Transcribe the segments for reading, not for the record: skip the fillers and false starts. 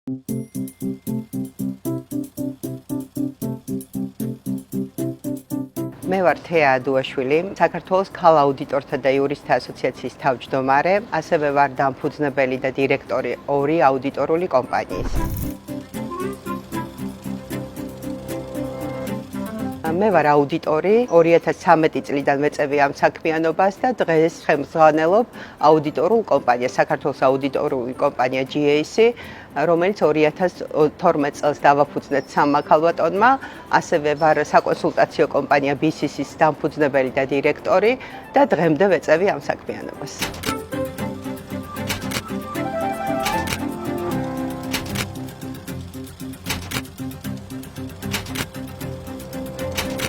მე ვარ თეა ადუაშვილი, საქართველოს ქალ აუდიტორთა და იურისტთა ასოციაციის თავმჯდომარე, ასევე ვარ დამფუძნებელი და დირექტორი ორი აუდიტორული კომპანიის. მე ვარ აუდიტორი, 2013 წლიდან ვეწევი ამ საქმიანობას და დღეს ხელმძღვანელობ აუდიტორულ კომპანიას, საქართველოს აუდიტორული კომპანია GAC, რომელიც 2012 წელს დავაფუძნეთ სამმა ქალბატონმა, ასევე ვარ საკონსულტაციო კომპანია BCC-ის დამფუძნებელი და დირექტორი და დღემდე ვეწევი ამ საქმიანობას.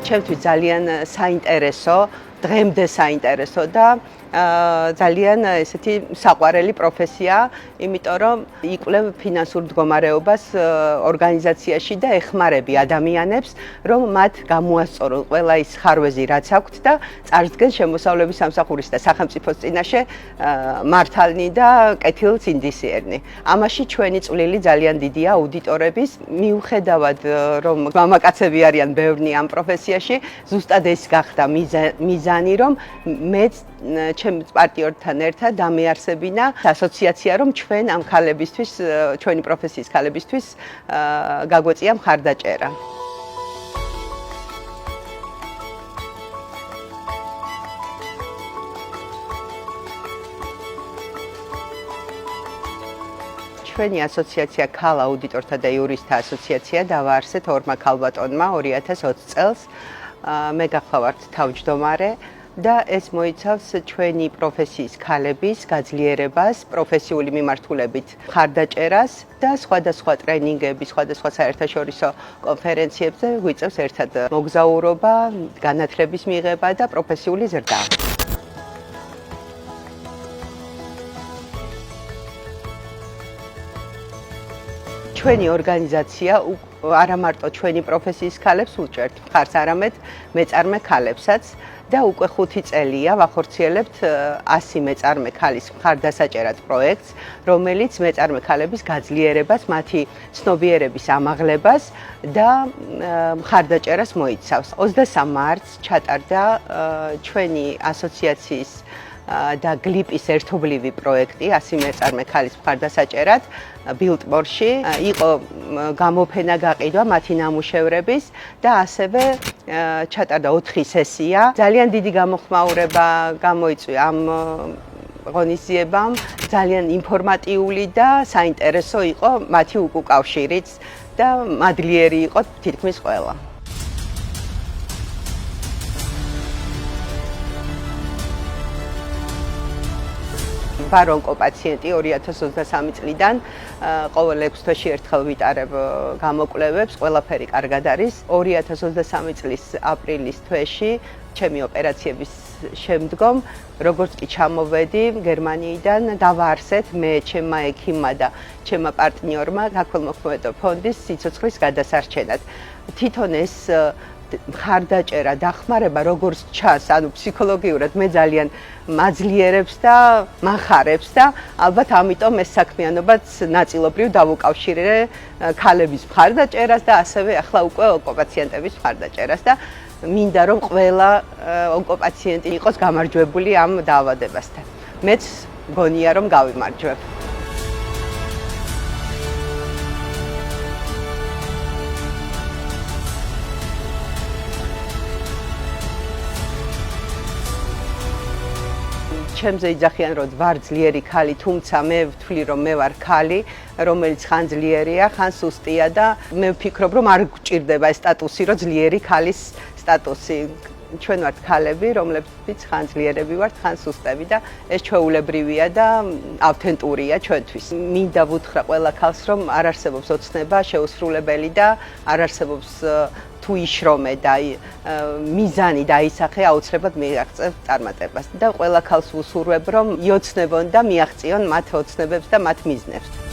ჩემთვის ძალიან საინტერესო, დღემდე საინტერესო და ძალიან ესეთი საყვარელი პროფესია, იმიტომ რომ იკვლევ ფინანსურ მდგომარეობას ორგანიზაციაში და ეხმარები ადამიანებს, რომ მათ გამოასწორონ ყველა ის ხარვეზი, რაც აქვთ და წარსდგენ შემოსავლების სამსახურის და სახელმწიფოს წინაშე მართალნი და კეთილსინდისიერნი. ამაში ჩვენი წვლილი ძალიან დიდია აუდიტორების, მიუხედავად რომ მამაკაცები არიან ბევრნი ამ პროფესიაში, ზუსტად ეს გახდა მიზანი, რომ მეც ჩემ პარტნიორთან ერთად დამეარსებინა ასოციაცია, რომ ჩვენ ამ ქალებისთვის, ჩვენი პროფესიის ქალებისთვის გაგვეწია მხარდაჭერა. ჩვენი ასოციაცია ქალ აუდიტორთა და იურისტთა ასოციაცია დავაარსეთ ორმა ქალბატონმა 2020 წელს. მე გახლავართ თავმჯდომარე. და ეს მოიცავს ჩვენი პროფესიის ქალების გაძლიერებას, პროფესიული მიმართულებით მხარდაჭერას და სხვადასხვა ტრენინგები, სხვადასხვა საერთაშორისო კონფერენციებზე გვიწევს ერთად მოგზაურობა, განათლების მიღება და პროფესიული ზრდა. ჩვენი ორგანიზაცია არა მარტო ჩვენი პროფესიის ქალებს უჭერთ მხარს, არამედ მეწარმე ქალებსაც და უკვე 5 წელია ვახორციელებთ 100 მეწარმე ქალის მხარდასაჭერად პროექტს, რომელიც მეწარმე ქალების გაძლიერებას, მათი ცნობიერების ამაღლებას და მხარდაჭერას მოიცავს. 23 მარტს ჩატარდა ჩვენი ასოციაციის და გლიპის ერთობლივი პროექტი 100 მეწარმე ქალის მხარდასაჭერად ბილტმორში. იყო გამოფენა გაყიდვა მათი ნამუშევრების და ასევე ჩატარდა 4 სესია. ძალიან დიდი გამოხმაურება გამოიწვია ამ ღონისძიებამ. ძალიან ინფორმატიული და საინტერესო იყო მათი უკავშირიც და მადლიერი იყო თითქმის ყველა. ვარ ონკოპაციენტი 2023 წლიდან ყოველ 6 თვეში ერთხელ ვიტარებ გამოკვლევებს, ყველაფერი კარგად არის. 2023 წლის აპრილის თვეში ჩემი ოპერაციების შემდგომ, როგორც კი ჩამოვედი გერმანიიდან, დავაარსეთ მე, ჩემმა ექიმმა და ჩემმა პარტნიორმა საქველმოქმედო ფონდის სიცოცხლის გადასარჩენად. თვითონ ეს მხარდაჭერა, დახმარება როგორც ჩანს, ანუ ფსიქოლოგიურად მე ძალიან მაძლიერებს და მახარებს და ალბათ ამიტომ ეს საქმიანობაც ნაწილობრივ დავუკავშირე ქალების მხარდაჭერას და ასევე ახლა უკვე ონკოპაციენტების მხარდაჭერას და მინდა რომ ყველა ონკოპაციენტი იყოს გამარჯვებული ამ დაავადებასთან. მეც მგონია რომ გავიმარჯვებ. ჩემზე იძახიან რომ ვარ ძლიერი ქალი, თუმცა მე ვთვლი რომ მე ვარ ქალი, რომელიც ხან ძლიერია, ხან სუსტია და მე ვფიქრობ რომ არ გვჭირდება ეს სტატუსი, რომ ძლიერი ქალის სტატუსი. ჩვენ ვართ ქალები, რომლებიც ხან ძლიერები ვართ, ხან სუსტები და ეს ჩვეულებრივია და ავთენტურია ჩვენთვის. მინდა ვუთხრა ყველა ქალს, რომ არ არსებობს ოცნება შეუსრულებელი და არ არსებობს თუ იშრომე და მიზანი დაისახე, აუცილებლად მიაღწევ წარმატებას და ყველა ქალს ვუსურვებ, რომ იოცნებონ და მიაღწიონ მათ ოცნებებს და მათ მიზნებს.